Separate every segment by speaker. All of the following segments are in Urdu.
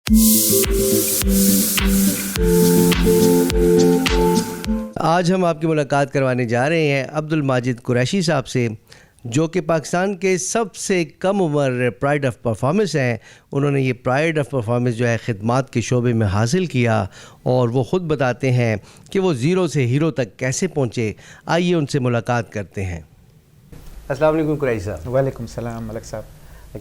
Speaker 1: آج ہم آپ کی ملاقات کروانے جا رہے ہیں عبدالماجد قریشی صاحب سے، جو کہ پاکستان کے سب سے کم عمر پرائڈ آف پرفارمنس ہیں۔ انہوں نے یہ پرائڈ آف پرفارمنس جو ہے خدمات کے شعبے میں حاصل کیا، اور وہ خود بتاتے ہیں کہ وہ زیرو سے ہیرو تک کیسے پہنچے۔ آئیے ان سے ملاقات کرتے ہیں۔ السلام علیکم قریشی صاحب۔
Speaker 2: وعلیکم السلام ملک صاحب،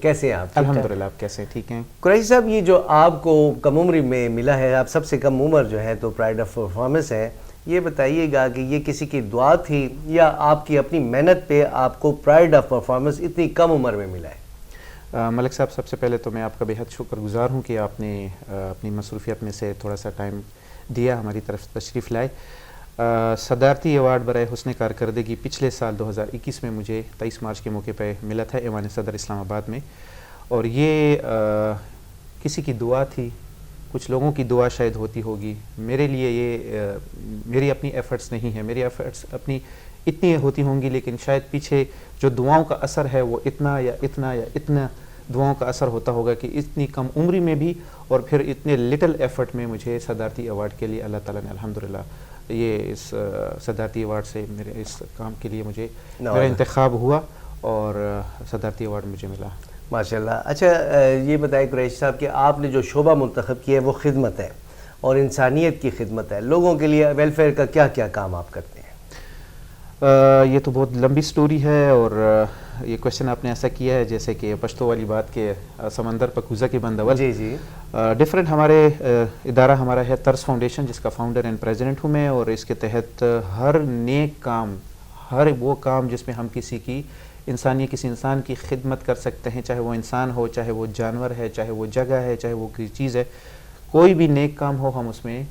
Speaker 1: کیسے ہیں آپ؟
Speaker 2: الحمدللہ، آپ کیسے؟ ٹھیک ہیں
Speaker 1: قریشی صاحب، یہ جو آپ کو کم عمری میں ملا ہے، آپ سب سے کم عمر جو ہے تو پرائڈ آف پرفارمنس ہے، یہ بتائیے گا کہ یہ کسی کی دعا تھی یا آپ کی اپنی محنت پہ آپ کو پرائڈ آف پرفارمنس اتنی کم عمر میں ملا ہے؟
Speaker 2: ملک صاحب، سب سے پہلے تو میں آپ کا بے حد شکر گزار ہوں کہ آپ نے اپنی مصروفیت میں سے تھوڑا سا ٹائم دیا، ہماری طرف تشریف لائے۔ صدارتی ایوارڈ برائے حسن کارکردگی پچھلے سال 2021 میں مجھے 23 مارچ کے موقع پہ ملا تھا ایوان صدر اسلام آباد میں، اور یہ کسی کی دعا تھی، کچھ لوگوں کی دعا شاید ہوتی ہوگی۔ میرے لیے یہ میری اپنی ایفرٹس نہیں ہے، میری ایفرٹس اپنی اتنی ہوتی ہوں گی، لیکن شاید پیچھے جو دعاؤں کا اثر ہے وہ اتنا دعاؤں کا اثر ہوتا ہوگا کہ اتنی کم عمری میں بھی اور پھر اتنے لٹل ایفرٹ میں مجھے صدارتی ایوارڈ کے لیے اللہ تعالیٰ نے الحمدللہ یہ اس صدارتی ایوارڈ سے میرے اس کام کے لیے مجھے میرا انتخاب ہوا اور صدارتی ایوارڈ مجھے ملا۔
Speaker 1: ماشاءاللہ۔ اچھا، یہ بتائیں قریشی صاحب کہ آپ نے جو شعبہ منتخب کیا ہے وہ خدمت ہے اور انسانیت کی خدمت ہے، لوگوں کے لیے ویلفیئر کا کیا کیا کام آپ کرتے ہیں؟
Speaker 2: یہ تو بہت لمبی سٹوری ہے، اور یہ کوشچن آپ نے ایسا کیا ہے جیسے کہ پشتو والی بات کے سمندر پر کوزہ کی بندول۔
Speaker 1: جی
Speaker 2: ڈفرینٹ ہمارے ادارہ ہمارا ہے طرز فاؤنڈیشن، جس کا فاؤنڈر اینڈ پریزیڈنٹ ہوں میں، اور اس کے تحت ہر نیک کام، ہر وہ کام جس میں ہم کسی انسان کی خدمت کر سکتے ہیں، چاہے وہ انسان ہو، چاہے وہ جانور ہے، چاہے وہ جگہ ہے، چاہے وہ کوئی چیز ہے، کوئی بھی نیک کام ہو ہم اس میں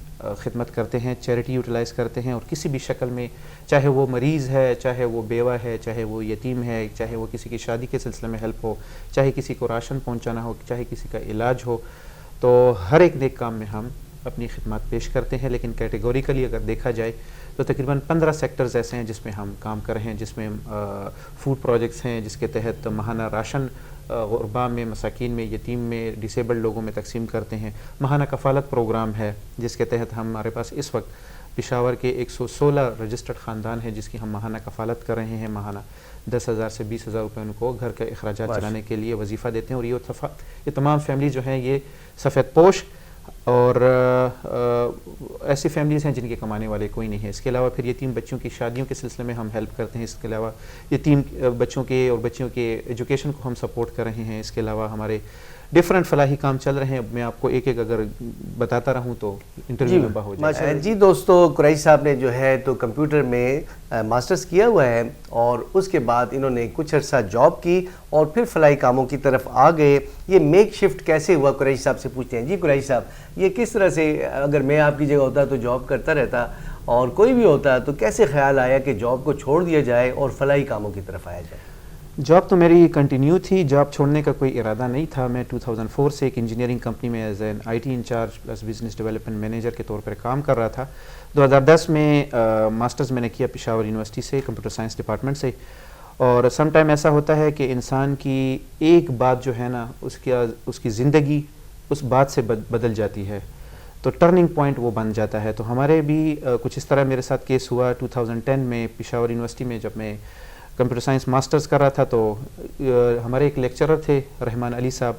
Speaker 2: خدمت کرتے ہیں، چیریٹی یوٹیلائز کرتے ہیں، اور کسی بھی شکل میں، چاہے وہ مریض ہے، چاہے وہ بیوہ ہے، چاہے وہ یتیم ہے، چاہے وہ کسی کی شادی کے سلسلے میں ہیلپ ہو، چاہے کسی کو راشن پہنچانا ہو، چاہے کسی کا علاج ہو، تو ہر ایک نیک کام میں ہم اپنی خدمات پیش کرتے ہیں۔ لیکن کیٹیگوریکلی اگر دیکھا جائے تو تقریباً 15 سیکٹرز ایسے ہیں جس میں ہم کام کر رہے ہیں، جس میں فوڈ پروجیکٹس ہیں جس کے تحت ماہانہ راشن غربا میں، مساکین میں، یتیم میں، ڈسیبلڈ لوگوں میں تقسیم کرتے ہیں۔ ماہانہ کفالت پروگرام ہے جس کے تحت ہمارے پاس اس وقت پشاور کے 116 رجسٹرڈ خاندان ہیں جس کی ہم ماہانہ کفالت کر رہے ہیں۔ ماہانہ 10,000 سے 20,000 روپے ان کو گھر کے اخراجات چلانے کے لیے وظیفہ دیتے ہیں، اور یہ تمام فیملیز جو ہیں یہ سفید پوش اور ایسی فیملیز ہیں جن کے کمانے والے کوئی نہیں ہے۔ اس کے علاوہ پھر یتیم بچوں کی شادیوں کے سلسلے میں ہم ہیلپ کرتے ہیں، اس کے علاوہ یتیم بچوں کے اور بچیوں کے ایجوکیشن کو ہم سپورٹ کر رہے ہیں۔ اس کے علاوہ ہمارے ڈفرینٹ فلاحی کام چل رہے ہیں، میں آپ کو ایک ایک اگر بتاتا رہوں تو انٹرویو لمبا ہو جائے۔
Speaker 1: جی دوستو، قریشی صاحب نے جو ہے تو کمپیوٹر میں ماسٹرز کیا ہوا ہے، اور اس کے بعد انہوں نے کچھ عرصہ جاب کی اور پھر فلاحی کاموں کی طرف آ گئے۔ یہ میک شفٹ کیسے ہوا قریشی صاحب سے پوچھتے ہیں۔ جی قریشی صاحب، یہ کس طرح سے، اگر میں آپ کی جگہ ہوتا تو جاب کرتا رہتا اور کوئی بھی ہوتا تو کیسے خیال آیا کہ جاب کو چھوڑ دیا جائے اور فلاحی کاموں کی طرف آیا جائے؟
Speaker 2: جاب تو میری کنٹینیو تھی، جاب چھوڑنے کا کوئی ارادہ نہیں تھا۔ میں 2004 سے ایک انجینئرنگ کمپنی میں as an I T incharge plus business development manager کے طور پر کام کر رہا تھا۔ 2010 میں ماسٹرز میں نے کیا پشاور یونیورسٹی سے، کمپیوٹر سائنس ڈپارٹمنٹ سے، اور سم ٹائم ایسا ہوتا ہے کہ انسان کی ایک بات جو ہے نا، اس کی زندگی اس بات سے بدل جاتی ہے، تو ٹرننگ پوائنٹ وہ بن جاتا ہے۔ تو ہمارے بھی کچھ اس طرح میرے ساتھ کیس ہوا 2010 میں پشاور یونیورسٹی میں، جب میں کمپیوٹر سائنس ماسٹرز کر رہا تھا، تو ہمارے ایک لیکچرر تھے رحمان علی صاحب،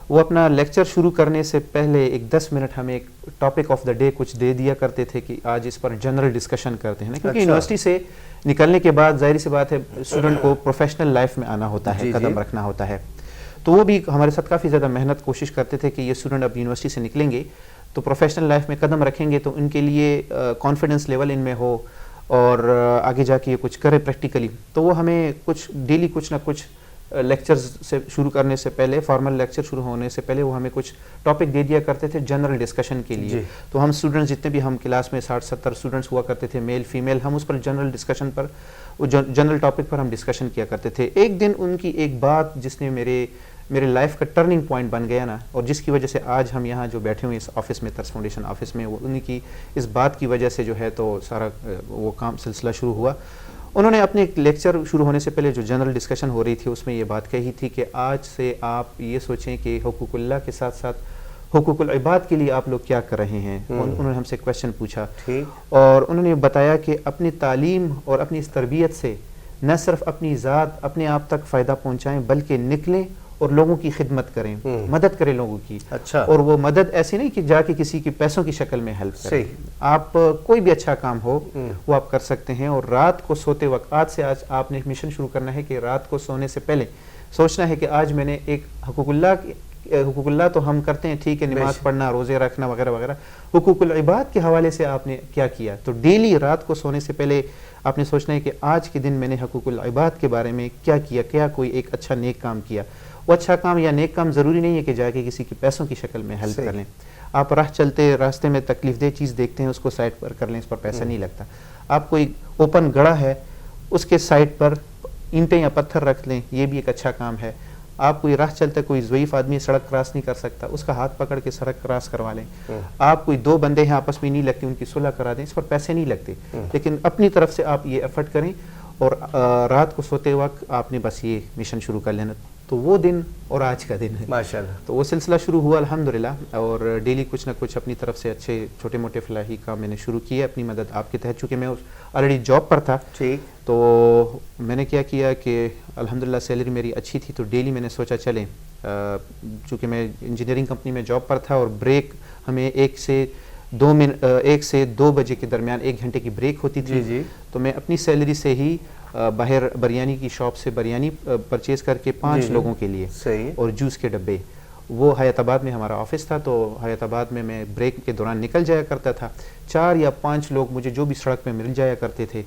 Speaker 2: وہ اپنا لیکچر شروع کرنے سے پہلے ایک 10 منٹ ہمیں ایک ٹاپک آف دا ڈے کچھ دے دیا کرتے تھے کہ آج اس پر جنرل ڈسکشن کرتے ہیں، کیونکہ یونیورسٹی سے نکلنے کے بعد ظاہر سی بات ہے اسٹوڈنٹ کو پروفیشنل لائف میں آنا ہوتا ہے، قدم رکھنا ہوتا ہے۔ تو وہ بھی ہمارے ساتھ کافی زیادہ محنت کوشش کرتے تھے کہ یہ اسٹوڈنٹ اب یونیورسٹی سے نکلیں گے تو پروفیشنل لائف میں قدم رکھیں گے تو ان کے لیے کانفیڈنس لیول ان میں ہو، اور آگے جا کے یہ کچھ کرے پریکٹیکلی۔ تو وہ ہمیں کچھ ڈیلی کچھ نہ کچھ لیکچرز سے شروع کرنے سے پہلے، فارمل لیکچر شروع ہونے سے پہلے وہ ہمیں کچھ ٹاپک دے دیا کرتے تھے جنرل ڈسکشن کے لیے۔ تو ہم اسٹوڈنٹس جتنے بھی ہم کلاس میں 60-70 اسٹوڈنٹس ہوا کرتے تھے، میل فیمیل، ہم اس پر جنرل ڈسکشن پر، جنرل ٹاپک پر ہم ڈسکشن کیا کرتے تھے۔ ایک دن ان کی ایک بات جس نے میرے لائف کا ٹرننگ پوائنٹ بن گیا نا، اور جس کی وجہ سے آج ہم یہاں جو بیٹھے ہوئے اس آفس میں، طرز فاؤنڈیشن آفس میں، وہ انہی کی اس بات کی وجہ سے جو ہے تو سارا وہ کام سلسلہ شروع ہوا۔ انہوں نے اپنے لیکچر شروع ہونے سے پہلے جو جنرل ڈسکشن ہو رہی تھی اس میں یہ بات کہی تھی کہ آج سے آپ یہ سوچیں کہ حقوق اللہ کے ساتھ ساتھ حقوق العباد کے لیے آپ لوگ کیا کر رہے ہیں. انہوں نے ہم سے کویشچن پوچھا
Speaker 1: ٹھیک.
Speaker 2: اور انہوں نے بتایا کہ اپنی تعلیم اور اپنی اس تربیت سے نہ صرف اپنی ذات اپنے آپ تک فائدہ پہنچائیں بلکہ نکلیں اور لوگوں کی خدمت کریں, مدد کریں لوگوں کی.
Speaker 1: اچھا.
Speaker 2: اور وہ مدد ایسی نہیں کہ جا کے کسی کے پیسوں کی شکل میں ہیلپ کریں. آپ کوئی بھی اچھا کام ہو وہ آپ کر سکتے ہیں. اور رات کو سوتے وقت, آج آپ نے ایک مشن شروع کرنا ہے کہ رات کو سونے سے پہلے سوچنا ہے کہ آج میں نے ایک حقوق اللہ تو ہم کرتے ہیں ٹھیک ہے, نماز پڑھنا, روزے رکھنا وغیرہ وغیرہ. حقوق العباد کے حوالے سے آپ نے کیا کیا. تو ڈیلی رات کو سونے سے پہلے آپ نے سوچنا ہے کہ آج کے دن میں نے حقوق العباد کے بارے میں کیا کیا, کیا کوئی ایک اچھا نیک کام کیا. وہ اچھا کام یا نیک کام ضروری نہیں ہے کہ جا کے کسی کی پیسوں کی شکل میں ہیلپ کر لیں. آپ راستے میں تکلیف دہ چیز دیکھتے ہیں, اس کو سائڈ پر کر لیں, اس پر پیسہ نہیں لگتا. آپ کوئی اوپن گڑھا ہے, اس کے سائڈ پر اینٹیں یا پتھر رکھ لیں, یہ بھی ایک اچھا کام ہے. آپ کوئی راہ چلتے کوئی ضعیف آدمی سڑک کراس نہیں کر سکتا, اس کا ہاتھ پکڑ کے سڑک کراس کروا لیں. آپ کوئی دو بندے ہیں آپس میں نہیں لگتے, ان کی صلح کرا دیں, اس پر پیسے نہیں لگتے. لیکن اپنی طرف سے آپ یہ ایفرٹ کریں اور رات کو سوتے وقت آپ نے بس یہ مشن شروع کر لینا. تو وہ دن اور آج کا دن ہے
Speaker 1: ماشاءاللہ.
Speaker 2: تو وہ سلسلہ شروع ہوا الحمدللہ, اور ڈیلی کچھ نہ کچھ اپنی طرف سے اچھے چھوٹے موٹے فلاحی کام میں نے شروع کیے اپنی مدد آپ کے تحت. چونکہ میں آلریڈی جاب پر تھا
Speaker 1: ٹھیک,
Speaker 2: تو میں نے کیا کیا کہ الحمدللہ سیلری میری اچھی تھی, تو ڈیلی میں نے سوچا چلیں, چونکہ میں انجینئرنگ کمپنی میں جاب پر تھا اور بریک ہمیں 1 سے 2 بجے کے درمیان 1 گھنٹے کی بریک ہوتی تھی. تو میں اپنی سیلری سے ہی باہر بریانی کی شاپ سے بریانی پرچیز کر کے 5 لوگوں کے لیے اور جوس کے ڈبے, وہ حیات آباد میں ہمارا آفس تھا, تو حیات آباد میں بریک کے دوران نکل جایا کرتا تھا. 4 یا 5 لوگ مجھے جو بھی سڑک پہ مل جایا کرتے تھے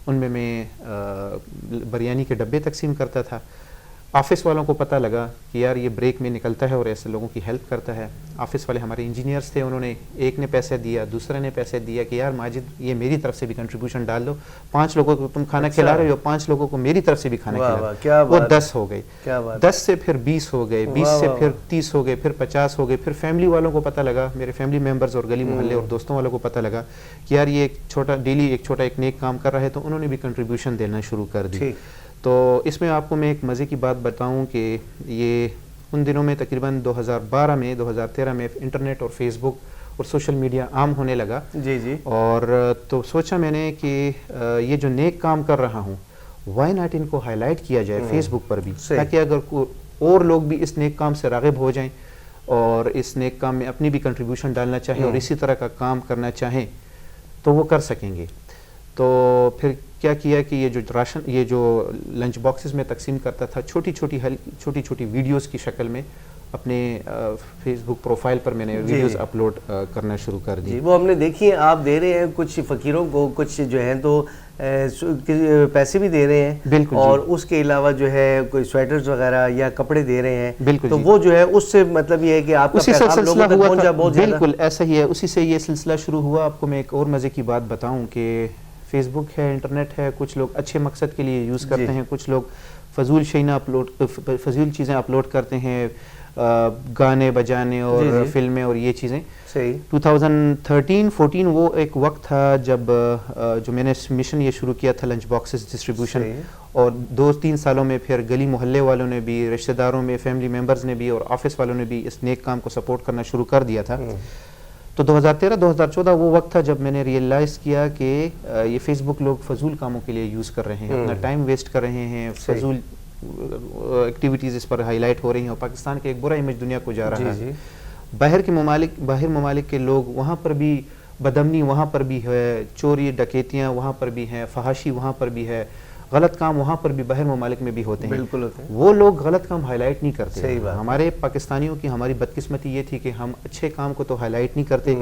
Speaker 2: ان میں بریانی کے ڈبے تقسیم کرتا تھا. آفس والوں کو پتہ لگا کہ یار یہ بریک میں نکلتا ہے اور ایسے لوگوں کی ہیلپ کرتا ہے. آفس والے ہمارے انجینئرس تھے, انہوں نے ایک نے پیسے دیا, دوسرے نے پیسے دیا کہ یار ماجد یہ میری طرف سے بھی کنٹریبیوشن ڈال دو, 5 لوگوں کو تم کھانا کھلا رہے ہو, 5 لوگوں کو میری طرف سے بھی کھانا کھلا. وہ 10 ہو گئے, 10 سے پھر 20 ہو گئے, 20 سے پھر 30 ہو گئے, پھر 50 ہو گئے. پھر فیملی والوں کو پتہ لگا, میرے فیملی ممبرز اور گلی محلے اور دوستوں والوں کو پتہ لگا کہ یار یہ ایک نیک کام کر رہا ہے, تو انہوں نے بھی کنٹریبیوشن دینا شروع کر دی. تو اس میں آپ کو میں ایک مزے کی بات بتاؤں کہ یہ ان دنوں میں تقریباً 2012 میں 2013 میں انٹرنیٹ اور فیس بک اور سوشل میڈیا عام ہونے لگا. اور تو سوچا میں نے کہ یہ جو نیک کام کر رہا ہوں وائی ناٹ ان کو ہائی لائٹ کیا جائے فیس بک پر بھی, تاکہ اگر اور لوگ بھی اس نیک کام سے راغب ہو جائیں اور اس نیک کام میں اپنی بھی کنٹریبیوشن ڈالنا چاہیں اور اسی طرح کا کام کرنا چاہیں تو وہ کر سکیں گے. تو پھر کیا کہ یہ جو لنچ باکسز میں تقسیم کرتا تھا, چھوٹی چھوٹی ویڈیوز کی شکل میں اپنے فیس بک پروفائل پر میں نے ویڈیوز اپلوڈ کرنا شروع کر دی.
Speaker 1: وہ ہم نے دیکھی ہیں, آپ دے رہے ہیں کچھ فقیروں کو, کچھ جو ہیں تو پیسے بھی دے رہے ہیں.
Speaker 2: بالکل.
Speaker 1: اور اس کے علاوہ جو ہے کوئی سویٹرز وغیرہ یا کپڑے دے رہے ہیں.
Speaker 2: بالکل.
Speaker 1: تو وہ جو ہے اس سے مطلب یہ ہے کہ آپ کا پیغام لوگوں تک پہنچ جائے بہت زیادہ.
Speaker 2: بالکل ایسا ہی ہے, اسی سے یہ سلسلہ شروع ہوا. آپ کو میں ایک اور مزے کی بات بتاؤں کہ فیس بک ہے, انٹرنیٹ ہے, کچھ لوگ اچھے مقصد کے لیے یوز کرتے ہیں, کچھ لوگ فضول چیزیں اپلوڈ کرتے ہیں, گانے بجانے اور فلمیں اور یہ چیزیں. 2013-14 وہ ایک وقت تھا جب جو میں نے مشن یہ شروع کیا تھا لنچ باکسز ڈسٹریبیوشن, اور 2-3 سالوں میں پھر گلی محلے والوں نے بھی, رشتہ داروں میں, فیملی ممبرز نے بھی اور آفس والوں نے بھی اس نیک کام کو سپورٹ کرنا شروع کر دیا تھا. تو 2013-2014 وہ وقت تھا جب میں نے ریئلائز کیا کہ یہ فیس بک لوگ فضول کاموں کے لیے یوز کر رہے ہیں, اپنا ٹائم ویسٹ کر رہے ہیں, فضول ایکٹیویٹیز اس پر ہائی لائٹ ہو رہی ہیں, اور پاکستان کے ایک برا امیج دنیا کو جا رہا ہے. باہر ممالک کے لوگ وہاں پر بھی بدامنی, وہاں پر بھی ہے چوری ڈکیتیاں, وہاں پر بھی ہیں فحاشی, وہاں پر بھی ہے غلط کام, وہاں پر بھی باہر ممالک میں بھی ہوتے ہیں.
Speaker 1: بالکل ہوتے ہیں.
Speaker 2: وہ لوگ غلط کام ہائی لائٹ نہیں کرتے. ہمارے پاکستانیوں کی ہماری بدقسمتی یہ تھی کہ ہم اچھے کام کو تو ہائی لائٹ نہیں کرتے,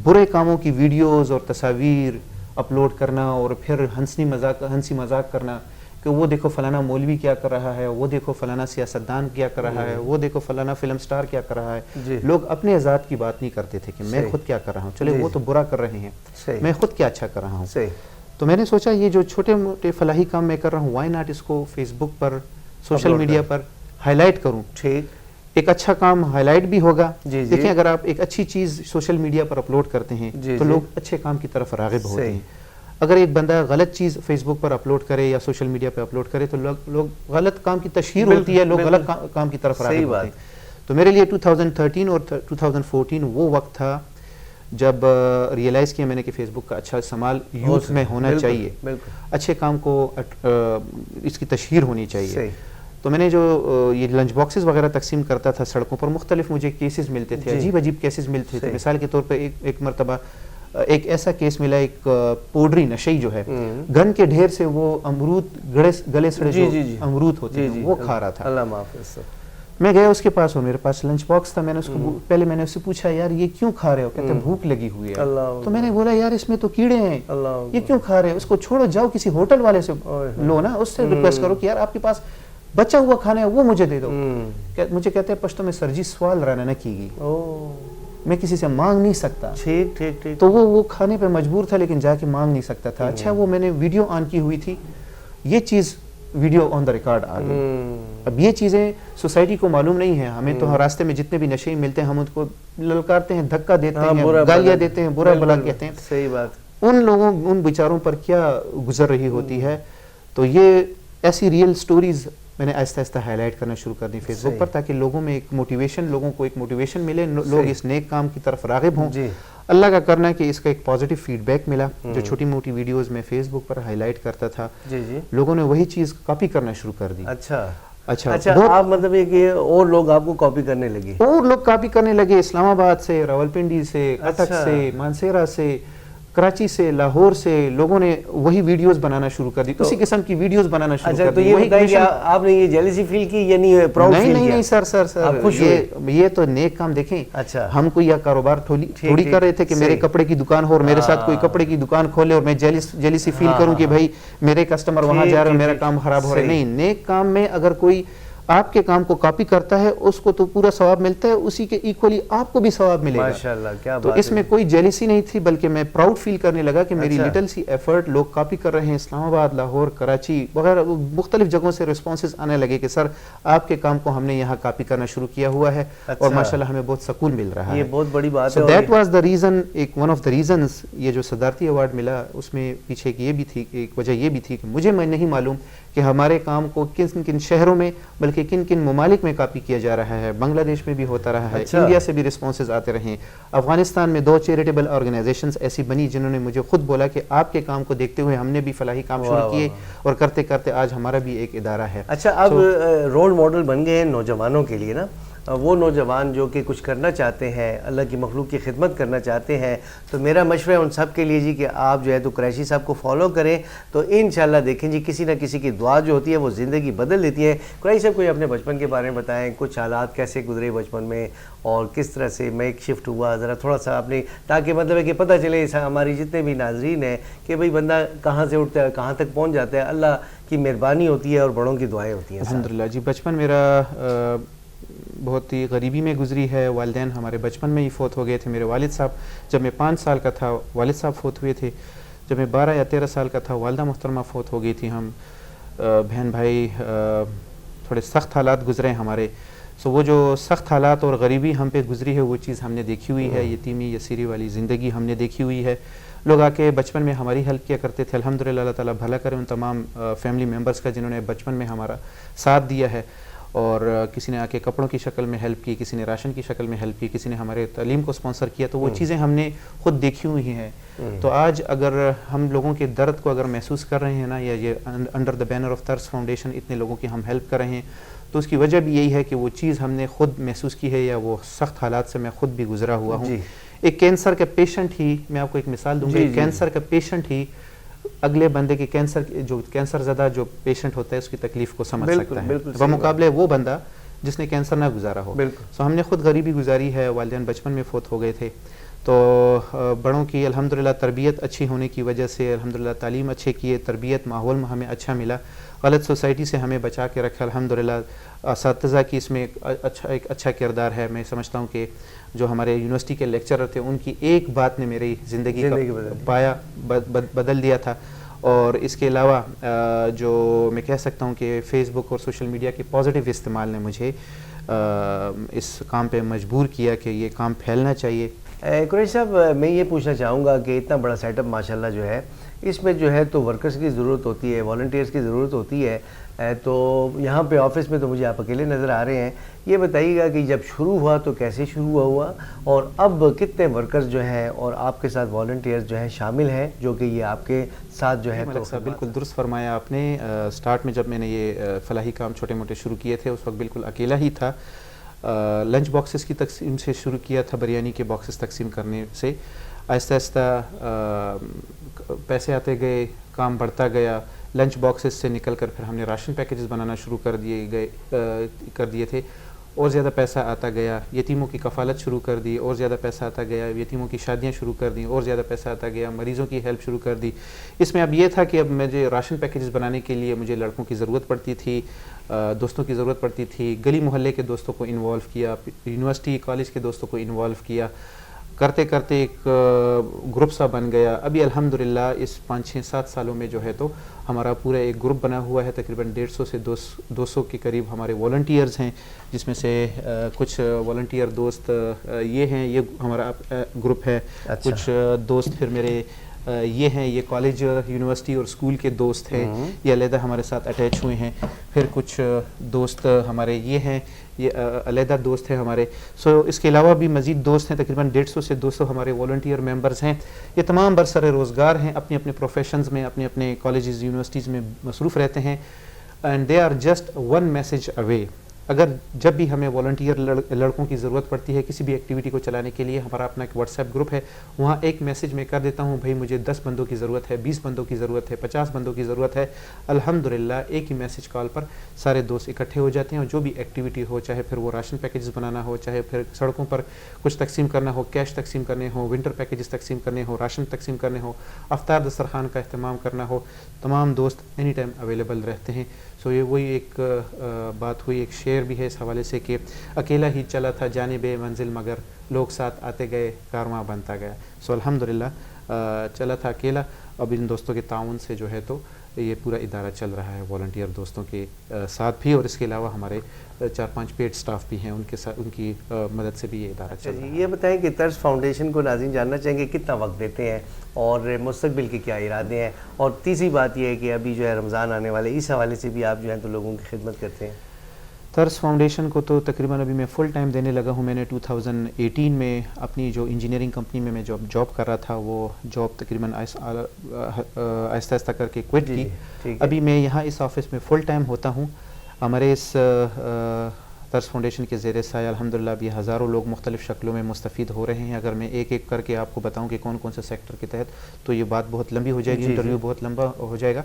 Speaker 2: برے کاموں کی ویڈیوز اور تصاویر اپلوڈ کرنا اور پھر ہنسی مذاق کرنا کہ وہ دیکھو فلانا مولوی کیا کر رہا ہے, وہ دیکھو فلانا سیاستدان کیا کر رہا ہے, وہ دیکھو فلانا فلم سٹار کیا کر رہا ہے. لوگ اپنے ذات کی بات نہیں کرتے تھے کہ میں خود کیا کر رہا ہوں, چلے وہ تو برا کر رہے ہیں, میں خود کیا اچھا کر رہا ہوں. تو میں نے سوچا یہ جو چھوٹے موٹے فلاحی کام میں کر رہا ہوں, وائی ناٹ اس کو فیس بک پر, سوشل میڈیا پر ہائی لائٹ کروں. ایک اچھا کام ہائی لائٹ بھی ہوگا. دیکھیں اگر آپ ایک اچھی چیز سوشل میڈیا پر اپلوڈ کرتے ہیں تو لوگ اچھے کام کی طرف راغب ہوتے ہیں. اگر ایک بندہ غلط چیز فیس بک پر اپلوڈ کرے یا سوشل میڈیا پہ اپلوڈ کرے تو لوگ غلط کام کی تشہیر ہوتی ہے, لوگ غلط کام کی طرف راغب ہوتے ہیں. تو میرے لیے 2013 اور 2014 وہ وقت تھا جب ریئلائز کیا میں نے کہ فیس بک کا اچھا استعمال یوتھ میں ہونا چاہیے, اچھے کام کو اس کی تشہیر ہونی چاہیے. تو میں نے جو یہ لنچ باکسز وغیرہ تقسیم کرتا تھا سڑکوں پر, مختلف مجھے کیسز ملتے تھے, عجیب عجیب کیسز ملتے تھے. مثال کے طور پہ ایک مرتبہ ایک ایسا کیس ملا, ایک پوڈری نشئی جو ہے گن کے ڈھیر سے وہ امرود گلے سڑے جو امرود ہوتے ہیں وہ کھا رہا تھا.
Speaker 1: اللہ معافظ.
Speaker 2: میں گیا اس کے پاس, اور میرے پاس لنچ باکس تھا. میں نے اس کو پہلے میں نے اس سے پوچھا یار یہ کیوں کھا رہے ہو؟ کہتے ہیں بھوک لگی ہوئی ہے. تو میں نے بولا یار اس میں تو کیڑے ہیں, یہ کیوں کھا رہے ہیں؟ اس کو چھوڑو, جاؤ کسی ہوٹل والے سے لو نا, اس سے ریکویسٹ کرو کہ یار آپ کے پاس بچا ہوا کھانا ہے وہ مجھے دے دو. مجھے کہتے ہیں پشتو میں سرجی سوال رہنا نہ کی گی, میں کسی سے مانگ نہیں سکتا.
Speaker 1: ٹھیک ٹھیک ٹھیک.
Speaker 2: تو وہ کھانے پہ مجبور تھا لیکن جا کے مانگ نہیں سکتا تھا. اچھا وہ میں نے ویڈیو آن کی ہوئی تھی, یہ چیز ویڈیو آن دا ریکارڈ آ گئی. اب یہ چیزیں سوسائٹی کو معلوم نہیں ہے. ہمیں تو راستے میں جتنے بھی نشے ملتے ہیں ہم ان کو للکارتے ہیں, دھکا دیتے ہیں, گالیاں دیتے ہیں, برا بلا کہتے ہیں.
Speaker 1: صحیح بات.
Speaker 2: ان لوگوں ان بیچاروں پر کیا گزر رہی ہوتی ہے. تو یہ ایسی ریئل سٹوریز میں نے آہستہ آہستہ ہائی لائٹ کرنا شروع کر دی فیس بک پر, تاکہ لوگوں میں ایک موٹیویشن, لوگوں کو ایک موٹیویشن ملے, لوگ اس نیک کام کی طرف راغب ہوں. اللہ کا کرنا ہے کہ اس کا ایک پازیٹیو فیڈ بیک ملا. جو چھوٹی موٹی ویڈیوز میں فیس بک پر ہائی لائٹ کرتا تھا, لوگوں نے وہی چیز کاپی کرنا شروع کر دی.
Speaker 1: اچھا آپ مطلب یہ کہ اور لوگ آپ کو کاپی کرنے لگے؟
Speaker 2: اور لوگ کاپی کرنے لگے, اسلام آباد سے, راولپنڈی سے, کٹک سے, مانسیرا سے, کراچی سے, لاہور سے لوگوں نے وہی ویڈیوز بنانا شروع کر دی, اسی قسم کی ویڈیوز بنانا شروع کر دی.
Speaker 1: تو یہ بتائیے کہ آپ نے یہ جیلسی فیل کی یا نہیں پراؤڈ فیل کیا؟
Speaker 2: نہیں سر, یہ تو نیک کام. دیکھیں ہم کوئی یا کاروبار تھوڑی کر رہے تھے کہ میرے کپڑے کی دکان ہو اور میرے ساتھ کوئی کپڑے کی دکان کھولے اور میں جیلسی فیل کروں کہ بھائی میرے کسٹمر وہاں جا رہے ہیں, میرا کام خراب ہو رہا ہے. نہیں, نیک کام میں اگر کوئی آپ کے کام کو کاپی کرتا ہے اس کو تو پورا ثواب ملتا ہے, اسی کے ایکولی آپ کو بھی ثواب ملے گا.
Speaker 1: ماشاءاللہ, کیا
Speaker 2: تو اس میں کوئی جیلسی نہیں تھی, بلکہ میں پراؤڈ فیل کرنے لگا کہ میری لٹل سی ایفرٹ لوگ کاپی کر رہے ہیں. اسلام آباد, لاہور, کراچی وغیرہ مختلف جگہوں سے رسپانسز آنے لگے کہ سر آپ کے کام کو ہم نے یہاں کاپی کرنا شروع کیا ہوا ہے, اور ماشاءاللہ ہمیں بہت سکون مل رہا ہے.
Speaker 1: یہ بہت بڑی بات ہے.
Speaker 2: So that was the reason, ایک ون آف دا ریزنز یہ جو صدارتی ایوارڈ ملا اس میں پیچھے یہ بھی تھی, ایک وجہ یہ بھی تھی کہ مجھے میں نہیں معلوم کہ ہمارے کام کو کن کن شہروں میں بلکہ کن کن ممالک میں کاپی کیا جا رہا ہے. بنگلہ دیش میں بھی ہوتا رہا ہے, انڈیا سے بھی رسپانسز آتے رہے ہیں. افغانستان میں 2 چیریٹیبل آرگنائزیشنز ایسی بنی جنہوں نے مجھے خود بولا کہ آپ کے کام کو دیکھتے ہوئے ہم نے بھی فلاحی کام شروع کیے, اور کرتے کرتے آج ہمارا بھی ایک ادارہ ہے.
Speaker 1: اچھا, اب رول ماڈل بن گئے ہیں نوجوانوں کے لیے نا, وہ نوجوان جو کہ کچھ کرنا چاہتے ہیں, اللہ کی مخلوق کی خدمت کرنا چاہتے ہیں, تو میرا مشورہ ہے ان سب کے لیے جی کہ آپ جو ہے تو قریشی صاحب کو فالو کریں, تو انشاءاللہ دیکھیں جی کسی نہ کسی کی دعا جو ہوتی ہے وہ زندگی بدل دیتی ہے. قریشی صاحب کوئی اپنے بچپن کے بارے میں بتائیں, کچھ حالات کیسے گزرے بچپن میں اور کس طرح سے میک شفٹ ہوا, ذرا تھوڑا سا اپنی, تاکہ مطلب ہے کہ پتہ چلے ہماری جتنے بھی ناظرین ہیں کہ بھئی بندہ کہاں سے اٹھتا ہے کہاں تک پہنچ جاتا ہے. اللہ کی مہربانی ہوتی ہے اور بڑوں کی دعائیں ہوتی ہیں.
Speaker 2: الحمدللہ جی, بچپن میرا بہت ہی غریبی میں گزری ہے. والدین ہمارے بچپن میں ہی فوت ہو گئے تھے. میرے والد صاحب جب میں 5 سال کا تھا والد صاحب فوت ہوئے تھے. جب میں 12 یا 13 سال کا تھا والدہ محترمہ فوت ہو گئی تھی. ہم بہن بھائی تھوڑے سخت حالات گزرے ہمارے. سو وہ جو سخت حالات اور غریبی ہم پہ گزری ہے وہ چیز ہم نے دیکھی ہوئی ہے. یتیمی یسیری والی زندگی ہم نے دیکھی ہوئی ہے. لوگ آ کے بچپن میں ہماری ہیلپ کیا کرتے تھے. الحمدللہ اللہ تعالیٰ بھلا کرے ان تمام فیملی ممبرس کا جنہوں نے بچپن میں ہمارا ساتھ دیا ہے. اور کسی نے آ کے کپڑوں کی شکل میں ہیلپ کی, کسی نے راشن کی شکل میں ہیلپ کی, کسی نے ہمارے تعلیم کو اسپانسر کیا. تو وہ چیزیں ہم نے خود دیکھی ہوئی ہیں. تو آج اگر ہم لوگوں کے درد کو اگر محسوس کر رہے ہیں نا, یا یہ انڈر دا بینر آف ترس فاؤنڈیشن اتنے لوگوں کی ہم ہیلپ کر رہے ہیں, تو اس کی وجہ بھی یہی ہے کہ وہ چیز ہم نے خود محسوس کی ہے, یا وہ سخت حالات سے میں خود بھی گزرا ہوا ہوں. ایک کینسر کا پیشنٹ ہی, میں آپ کو ایک مثال دوں گا, ایک کینسر کا پیشنٹ ہی اگلے بندے کے کینسر زدہ جو پیشنٹ ہوتا ہے اس کی تکلیف کو سمجھ سکتا ہے, بمقابلے وہ بندہ جس نے کینسر نہ گزارا ہو. سو ہم نے خود غریبی گزاری ہے. والدین بچپن میں فوت ہو گئے تھے. تو بڑوں کی الحمدللہ تربیت اچھی ہونے کی وجہ سے, الحمدللہ تعلیم اچھے کیے, تربیت ماحول میں ہمیں اچھا ملا, غلط سوسائٹی سے ہمیں بچا کے رکھا. الحمدللہ اساتذہ کی اس میں ایک اچھا کردار ہے. میں سمجھتا ہوں کہ جو ہمارے یونیورسٹی کے لیکچرر تھے ان کی ایک بات نے میری زندگی کا پایا بدل دیا تھا. اور اس کے علاوہ جو میں کہہ سکتا ہوں کہ فیس بک اور سوشل میڈیا کے پازیٹیو استعمال نے مجھے اس کام پہ مجبور کیا کہ یہ کام پھیلنا چاہیے.
Speaker 1: قریشی صاحب میں یہ پوچھنا چاہوں گا کہ اتنا بڑا سیٹ اپ ماشاءاللہ جو ہے اس میں جو ہے تو ورکرز کی ضرورت ہوتی ہے, والنٹیئرز کی ضرورت ہوتی ہے, تو یہاں پہ آفس میں تو مجھے آپ اکیلے نظر آ رہے ہیں. یہ بتائیے گا کہ جب شروع ہوا تو کیسے شروع ہوا اور اب کتنے ورکرز جو ہیں اور آپ کے ساتھ والنٹیئرز جو ہیں شامل ہیں جو کہ یہ آپ کے ساتھ جو ہے.
Speaker 2: ملک صاحب بالکل درست فرمایا آپ نے. سٹارٹ میں جب میں نے یہ فلاحی کام چھوٹے موٹے شروع کیے تھے اس وقت بالکل اکیلا ہی تھا. لنچ باکسز کی تقسیم سے شروع کیا تھا, بریانی کے باکسز تقسیم کرنے سے. آہستہ آہستہ پیسے آتے گئے, کام بڑھتا گیا. لنچ باکسز سے نکل کر پھر ہم نے راشن پیکیجز بنانا شروع کر دیے تھے, اور زیادہ پیسہ آتا گیا. یتیموں کی کفالت شروع کر دی, اور زیادہ پیسہ آتا گیا. یتیموں کی شادیاں شروع کر دیں, اور زیادہ پیسہ آتا گیا. مریضوں کی ہیلپ شروع کر دی. اس میں اب یہ تھا کہ اب مجھے راشن پیکیجز بنانے کے لیے مجھے لڑکوں کی ضرورت پڑتی تھی, دوستوں کی ضرورت پڑتی تھی. گلی محلے کے دوستوں کو انوالو کیا, یونیورسٹی کالج کے دوستوں کو انوالو کیا. کرتے کرتے ایک گروپ سا بن گیا. ابھی الحمدللہ اس 5-6-7 سالوں میں جو ہے تو ہمارا پورا ایک گروپ بنا ہوا ہے. تقریباً 150 سے 200 کے قریب ہمارے والنٹیئرز ہیں, جس میں سے کچھ والنٹیئر دوست یہ ہیں, یہ ہمارا گروپ ہے. کچھ دوست پھر میرے یہ ہیں, یہ کالج یونیورسٹی اور اسکول کے دوست ہیں, یہ علیحدہ ہمارے ساتھ اٹیچ ہوئے ہیں. پھر کچھ دوست ہمارے یہ ہیں, یہ علیحدہ دوست ہیں ہمارے. سو اس کے علاوہ بھی مزید دوست ہیں. تقریباً 150 سے 200 ہمارے والنٹیئر ممبرز ہیں. یہ تمام برسر روزگار ہیں, اپنے اپنے پروفیشنز میں, اپنے اپنے کالجز یونیورسٹیز میں مصروف رہتے ہیں. And they are just one message away. اگر جب بھی ہمیں والنٹیئر لڑکوں کی ضرورت پڑتی ہے کسی بھی ایکٹیویٹی کو چلانے کے لیے, ہمارا اپنا ایک واٹس ایپ گروپ ہے, وہاں ایک میسج میں کر دیتا ہوں, بھائی مجھے 10 بندوں کی ضرورت ہے, 20 بندوں کی ضرورت ہے, 50 بندوں کی ضرورت ہے. الحمدللہ ایک ہی میسج کال پر سارے دوست اکٹھے ہو جاتے ہیں, اور جو بھی ایکٹیویٹی ہو, چاہے پھر وہ راشن پیکیجز بنانا ہو, چاہے پھر سڑکوں پر کچھ تقسیم کرنا ہو, کیش تقسیم کرنے ہو, ونٹر پیکیجز تقسیم کرنے ہو, راشن تقسیم کرنے ہو, افطار دسترخوان کا اہتمام کرنا ہو, تمام دوست اینی ٹائم اویلیبل رہتے ہیں. سو یہ وہی ایک بات ہوئی. ایک شعر بھی ہے اس حوالے سے کہ اکیلا ہی چلا تھا جانب منزل, مگر لوگ ساتھ آتے گئے, کارواں بنتا گیا. سو الحمدللہ چلا تھا اکیلا. اب ان دوستوں کے تعاون سے جو ہے تو یہ پورا ادارہ چل رہا ہے, والنٹیئر دوستوں کے ساتھ بھی, اور اس کے علاوہ ہمارے 4-5 پیڈ سٹاف بھی ہیں, ان کے ساتھ ان کی مدد سے بھی یہ ادارہ چل رہا ہے.
Speaker 1: یہ بتائیں کہ طرز فاؤنڈیشن کو ناظرین جاننا چاہیں گے کتنا وقت دیتے ہیں اور مستقبل کے کیا ارادے ہیں, اور تیسری بات یہ ہے کہ ابھی جو ہے رمضان آنے والے, اس حوالے سے بھی آپ جو ہیں تو لوگوں کی خدمت کرتے ہیں.
Speaker 2: طرز فاؤنڈیشن کو تو تقریباً ابھی میں فل ٹائم دینے لگا ہوں. میں نے 2018 میں اپنی جو انجینئرنگ کمپنی میں جاب کر رہا تھا, وہ جاب تقریباً آہستہ آہستہ کر کے کوئٹ کی. ابھی میں یہاں اس آفس میں فل ٹائم ہوتا ہوں. ہمارے اس طرز فاؤنڈیشن کے زیر سایہ الحمدللہ ابھی ہزاروں لوگ مختلف شکلوں میں مستفید ہو رہے ہیں. اگر میں ایک ایک کر کے آپ کو بتاؤں کہ کون کون سے سیکٹر کے تحت, تو یہ بات بہت لمبی ہو جائے گی, انٹرویو بہت لمبا ہو جائے گا.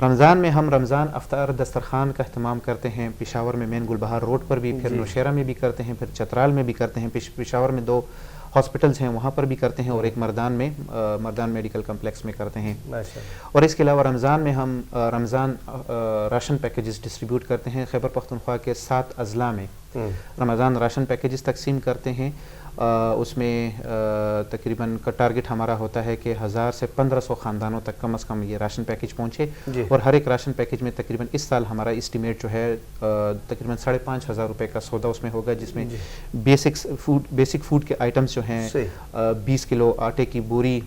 Speaker 2: رمضان میں ہم رمضان افطار دسترخوان کا اہتمام کرتے ہیں. پشاور میں مین گلبہار روڈ پر بھی, پھر نوشیرہ میں بھی کرتے ہیں, پھر چترال میں بھی کرتے ہیں. پشاور میں 2 ہاسپٹلز ہیں, وہاں پر بھی کرتے ہیں, اور ایک مردان میڈیکل کمپلیکس میں کرتے ہیں. اور اس کے علاوہ رمضان میں ہم رمضان راشن پیکیجز ڈسٹریبیوٹ کرتے ہیں. خیبر پختونخوا کے 7 اضلاع میں رمضان راشن پیکیجز تقسیم کرتے ہیں. اس میں تقریباً کا ٹارگٹ ہمارا ہوتا ہے کہ 1000 سے 1500 خاندانوں تک کم از کم یہ راشن پیکیج پہنچے. اور ہر ایک راشن پیکیج میں تقریباً اس سال ہمارا اسٹیمیٹ جو ہے تقریباً 5500 روپے کا سودا اس میں ہوگا, جس میں بیسک فوڈ کے آئٹمس جو ہیں 20 کلو آٹے کی بوری,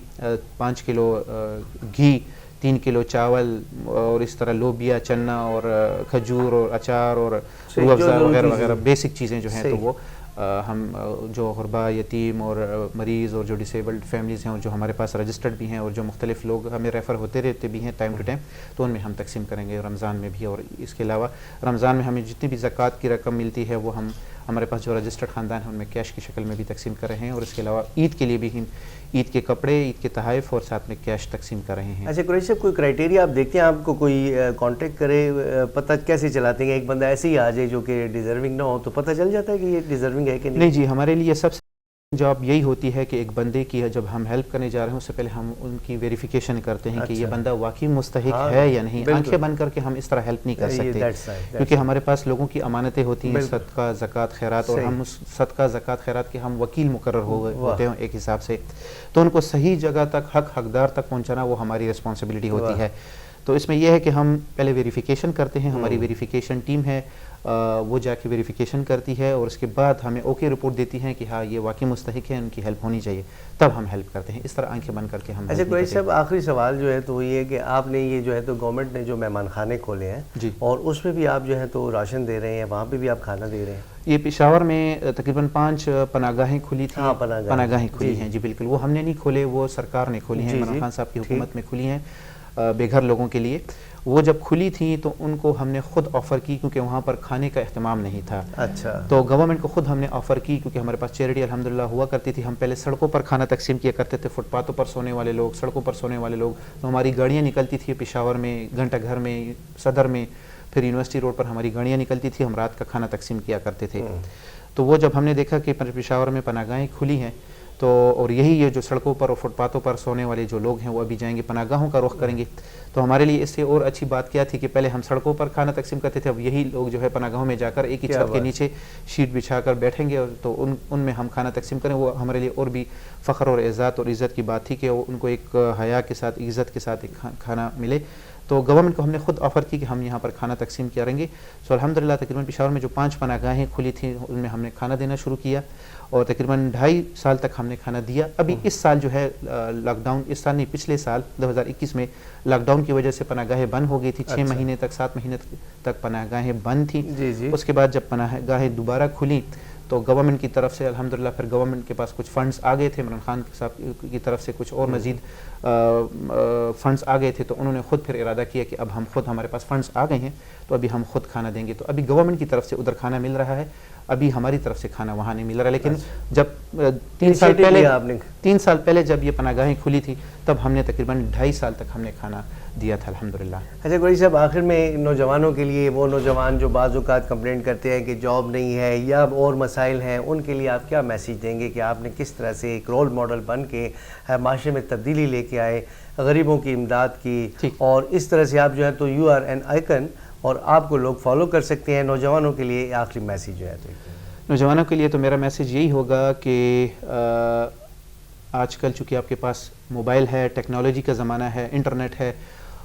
Speaker 2: 5 کلو گھی, 3 کلو چاول, اور اس طرح لوبیا, چنا اور کھجور اور اچار اور روح افزا وغیرہ وغیرہ بیسک چیزیں جو ہیں تو وہ ہم جو غربا, یتیم اور مریض اور جو ڈسیبلڈ فیملیز ہیں, اور جو ہمارے پاس رجسٹرڈ بھی ہیں, اور جو مختلف لوگ ہمیں ریفر ہوتے رہتے بھی ہیں ٹائم ٹو ٹائم, تو ان میں ہم تقسیم کریں گے رمضان میں بھی. اور اس کے علاوہ رمضان میں ہمیں جتنی بھی زکوٰۃ کی رقم ملتی ہے وہ ہم ہمارے پاس جو رجسٹرڈ خاندان ہیں ان میں کیش کی شکل میں بھی تقسیم کر رہے ہیں. اور اس کے علاوہ عید کے لیے بھی ہم عید کے کپڑے, عید کے تحائف اور ساتھ میں کیش تقسیم کر رہے ہیں.
Speaker 1: اچھا قریشی صاحب, کوئی کرائٹیریا آپ دیکھتے ہیں, آپ کو کوئی کانٹیکٹ کرے, پتہ کیسے چلاتے ہیں؟ ایک بندہ ایسے ہی آ جائے جو کہ ڈیزرونگ نہ ہو تو پتہ چل جاتا ہے کہ یہ ڈیزرونگ ہے کہ نہیں؟
Speaker 2: نہیں جی, ہمارے لیے سب سے جاب یہی ہوتی ہے کہ ایک بندے کی جب ہم ہیلپ کرنے جا رہے ہیں اس سے پہلے ہم ان کی ویریفیکیشن کرتے ہیں کہ یہ بندہ واقعی مستحق ہے یا نہیں. آنکھیں بند کر کے ہم اس طرح ہیلپ نہیں کر سکتے, کیونکہ ہمارے پاس لوگوں کی امانتیں ہوتی ہیں, صدقہ زکوٰۃ خیرات, اور ہم اس صدقہ زکوٰۃ خیرات کے ہم وکیل مقرر ہوتے ہیں ایک حساب سے. تو ان کو صحیح جگہ تک, حقدار تک پہنچانا وہ ہماری رسپانسبلٹی ہوتی ہے. تو اس میں یہ ہے کہ ہم پہلے ویریفیکیشن کرتے ہیں, ہماری ویریفیکیشن ٹیم ہے وہ جا کے ویریفیکیشن کرتی ہے اور اس کے بعد ہمیں اوکے رپورٹ دیتی ہیں کہ ہاں یہ واقعی مستحق ہے, ان کی ہیلپ ہونی چاہیے, تب ہم ہیلپ کرتے ہیں. اس طرح آنکھیں بند کر کے ہم.
Speaker 1: اچھا قریشی صاحب, آخری سوال جو ہے تو یہ ہے کہ آپ نے یہ جو ہے تو گورنمنٹ نے جو مہمان خانے کھولے ہیں
Speaker 2: جی,
Speaker 1: اور اس میں بھی آپ جو ہے تو راشن دے رہے ہیں, وہاں پہ بھی آپ کھانا دے رہے ہیں؟
Speaker 2: یہ پشاور میں تقریباً 5 پناہ گاہیں کھلی تھیں. پناہ گاہیں کھلی ہیں جی بالکل, وہ ہم نے نہیں کھولے, وہ سرکار نے کھولی ہیں, عمران خان صاحب کی حکومت میں کھلی ہیں بے گھر لوگوں کے لیے. وہ جب کھلی تھیں تو ان کو ہم نے خود آفر کی کیونکہ وہاں پر کھانے کا اہتمام نہیں تھا.
Speaker 1: اچھا,
Speaker 2: تو گورنمنٹ کو خود ہم نے آفر کی کیونکہ ہمارے پاس چیریٹی الحمدللہ ہوا کرتی تھی. ہم پہلے سڑکوں پر کھانا تقسیم کیا کرتے تھے, فٹ پاتھوں پر سونے والے لوگ, سڑکوں پر سونے والے لوگ. تو ہماری گاڑیاں نکلتی تھی پشاور میں, گھنٹہ گھر میں, صدر میں, پھر یونیورسٹی روڈ پر ہماری گاڑیاں نکلتی تھی, ہم رات کا کھانا تقسیم کیا کرتے تھے. تو وہ جب ہم نے دیکھا کہ پشاور میں پناہ گاہیں کھلی ہیں تو اور یہی یہ جو سڑکوں پر اور فٹ پاتھوں پر سونے والے جو لوگ ہیں وہ ابھی جائیں گے پناہ گاہوں کا رخ کریں گے, تو ہمارے لیے اس سے اور اچھی بات کیا تھی کہ پہلے ہم سڑکوں پر کھانا تقسیم کرتے تھے, اب یہی لوگ جو ہے پناہ گاہوں میں جا کر ایک ہی چھت کے نیچے شیٹ بچھا کر بیٹھیں گے, تو ان میں ہم کھانا تقسیم کریں. وہ ہمارے لیے اور بھی فخر اور اعزاز اور عزت کی بات تھی کہ ان کو ایک حیا کے ساتھ, عزت کے ساتھ ایک کھانا ملے. تو گورنمنٹ کو ہم نے خود آفر کی کہ ہم یہاں پر کھانا تقسیم کریں گے. سو الحمدللہ تقریباً پشاور میں جو 5 پناہ گاہیں کھلی تھیں ان میں ہم نے کھانا دینا شروع کیا اور تقریباً 2.5 سال تک ہم نے کھانا دیا. ابھی اس سال جو ہے لاک ڈاؤن, اس سال نہیں پچھلے سال 2021 میں لاک ڈاؤن کی وجہ سے پناہ گاہیں بند ہو گئی تھی. 6 مہینے تک 7 مہینے تک پناہ گاہیں بند تھیں. اس کے بعد جب پناہ گاہیں دوبارہ کھلیں تو گورنمنٹ کی طرف سے الحمدللہ پھر گورنمنٹ کے پاس کچھ فنڈز آ گئے تھے, عمران خان صاحب کی طرف سے کچھ اور مزید فنڈز آ گئے تھے, تو انہوں نے خود پھر ارادہ کیا کہ اب ہمارے پاس فنڈز آ گئے ہیں تو ابھی ہم خود کھانا دیں گے. تو ابھی گورنمنٹ کی طرف سے ادھر کھانا مل رہا ہے, ابھی ہماری طرف سے کھانا وہاں نہیں مل رہا. لیکن جب 3 سال پہلے جب یہ پناہ گاہیں کھلی تھی تب ہم نے تقریباً 2.5 سال تک ہم نے کھانا دیا تھا الحمدللہ.
Speaker 1: اچھا قریشی صاحب, آخر میں نوجوانوں کے لیے, وہ نوجوان جو بعض اوقات کمپلینٹ کرتے ہیں کہ جاب نہیں ہے یا اور مسائل ہیں, ان کے لیے آپ کیا میسیج دیں گے کہ آپ نے کس طرح سے ایک رول ماڈل بن کے معاشرے میں تبدیلی لے کے آئے, غریبوں کی امداد کی, اور اس طرح سے آپ جو ہے تو یو آر این آئیکن اور آپ کو لوگ فالو کر سکتے ہیں. نوجوانوں کے لیے آخری میسیج جو ہے تو
Speaker 2: نوجوانوں کے لیے تو میرا میسیج یہی ہوگا کہ آج کل چونکہ آپ کے پاس موبائل ہے, ٹیکنالوجی کا زمانہ ہے, انٹرنیٹ ہے,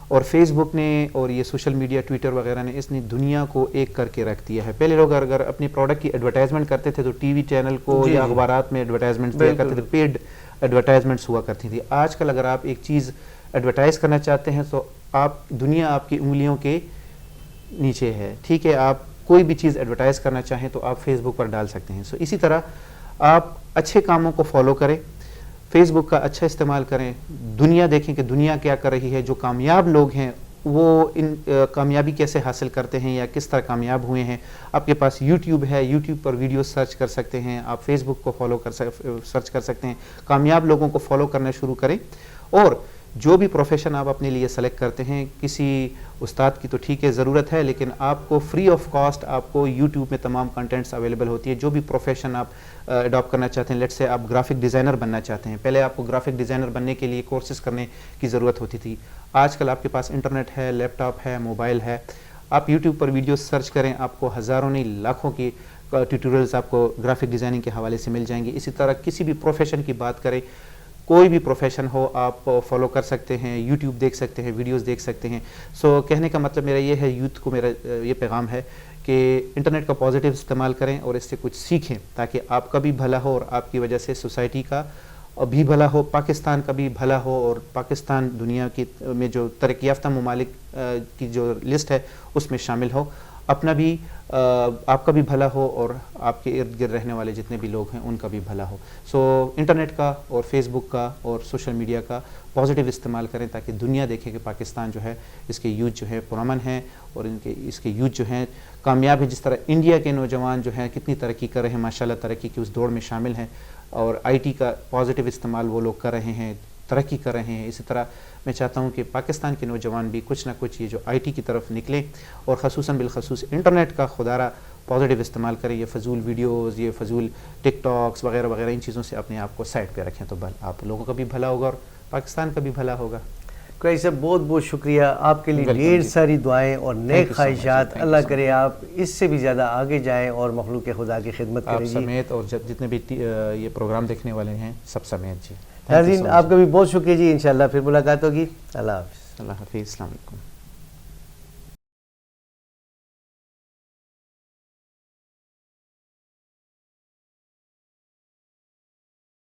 Speaker 2: اور فیس بک نے اور یہ سوشل میڈیا, ٹویٹر وغیرہ نے اس نے دنیا کو ایک کر کے رکھ دیا ہے. پہلے لوگ اگر اپنے پروڈکٹ کی ایڈورٹائزمنٹ کرتے تھے تو ٹی وی چینل کو یا اخبارات میں ایڈورٹائزمنٹ دیا کرتے تھے, پیڈ ایڈورٹائزمنٹس ہوا کرتی تھی. آج کل اگر آپ ایک چیز ایڈورٹائز کرنا چاہتے ہیں تو دنیا آپ کی انگلیوں کے نیچے ہے, ٹھیک ہے. آپ کوئی بھی چیز ایڈورٹائز کرنا چاہیں تو آپ فیس بک پر ڈال سکتے ہیں. سو اسی طرح آپ اچھے کاموں کو فالو کریں, فیس بک کا اچھا استعمال کریں, دنیا دیکھیں کہ دنیا کیا کر رہی ہے, جو کامیاب لوگ ہیں وہ ان کامیابی کیسے حاصل کرتے ہیں یا کس طرح کامیاب ہوئے ہیں. آپ کے پاس یوٹیوب ہے, یوٹیوب پر ویڈیوز سرچ کر سکتے ہیں, آپ فیس بک کو سرچ کر سکتے ہیں. کامیاب لوگوں کو فالو کرنا شروع کریں. اور جو بھی پروفیشن آپ اپنے لیے سلیکٹ کرتے ہیں, کسی استاد کی تو ٹھیک ہے ضرورت ہے, لیکن آپ کو فری آف کاسٹ آپ کو یوٹیوب میں تمام کنٹینٹس اویلیبل ہوتی ہے. جو بھی پروفیشن آپ اڈاپٹ کرنا چاہتے ہیں, لیٹ سے آپ گرافک ڈیزائنر بننا چاہتے ہیں, پہلے آپ کو گرافک ڈیزائنر بننے کے لیے کورسز کرنے کی ضرورت ہوتی تھی. آج کل آپ کے پاس انٹرنیٹ ہے, لیپ ٹاپ ہے, موبائل ہے, آپ یوٹیوب پر ویڈیوز سرچ کریں, آپ کو ہزاروں نہیں لاکھوں کی ٹیوٹوریلز آپ کو گرافک ڈیزائننگ کے حوالے سے مل جائیں گے. اسی طرح کسی بھی پروفیشن کی بات کریں, کوئی بھی پروفیشن ہو, آپ فالو کر سکتے ہیں, یوٹیوب دیکھ سکتے ہیں, ویڈیوز دیکھ سکتے ہیں. سو کہنے کا مطلب میرا یہ ہے, یوتھ کو میرا یہ پیغام ہے کہ انٹرنیٹ کا پازیٹیو استعمال کریں اور اس سے کچھ سیکھیں تاکہ آپ کا بھی بھلا ہو اور آپ کی وجہ سے سوسائٹی کا بھی بھلا ہو, پاکستان کا بھی بھلا ہو, اور پاکستان دنیا کی میں جو ترقی یافتہ ممالک کی جو لسٹ ہے اس میں شامل ہو. اپنا بھی آپ کا بھی بھلا ہو اور آپ کے ارد گرد رہنے والے جتنے بھی لوگ ہیں ان کا بھی بھلا ہو. سو انٹرنیٹ کا اور فیس بک کا اور سوشل میڈیا کا پازیٹیو استعمال کریں تاکہ دنیا دیکھے کہ پاکستان جو ہے اس کے یوتھ جو ہے پرامن ہیں اور اس کے یوتھ جو ہیں کامیاب ہیں. جس طرح انڈیا کے نوجوان جو ہیں کتنی ترقی کر رہے ہیں, ماشاءاللہ ترقی کی اس دوڑ میں شامل ہیں, اور آئی ٹی کا پازیٹیو استعمال وہ لوگ کر رہے ہیں, ترقی کر رہے ہیں. اسی طرح میں چاہتا ہوں کہ پاکستان کے نوجوان بھی کچھ نہ کچھ یہ جو آئی ٹی کی طرف نکلیں اور خصوصاً بالخصوص انٹرنیٹ کا خدا را پازیٹیو استعمال کریں. یہ فضول ویڈیوز, یہ فضول ٹک ٹاکس وغیرہ وغیرہ, ان چیزوں سے اپنے آپ کو سائڈ پہ رکھیں تو آپ لوگوں کا بھی بھلا ہوگا اور پاکستان کا بھی بھلا ہوگا.
Speaker 1: قریشی صاحب بہت بہت شکریہ, آپ کے لیے ڈھیر ساری دعائیں اور نیک خواہشات. اللہ کرے آپ اس سے بھی زیادہ آگے جائیں اور مخلوق خدا کی خدمت کریں.
Speaker 2: آپ سمیت اور جتنے بھی یہ پروگرام دیکھنے والے ہیں سب سمیت. جی
Speaker 1: ناظرین, آپ کا بھی بہت شکریہ جی. انشاءاللہ پھر ملاقات ہوگی. اللہ حافظ.
Speaker 2: اللہ حافظ. السلام علیکم.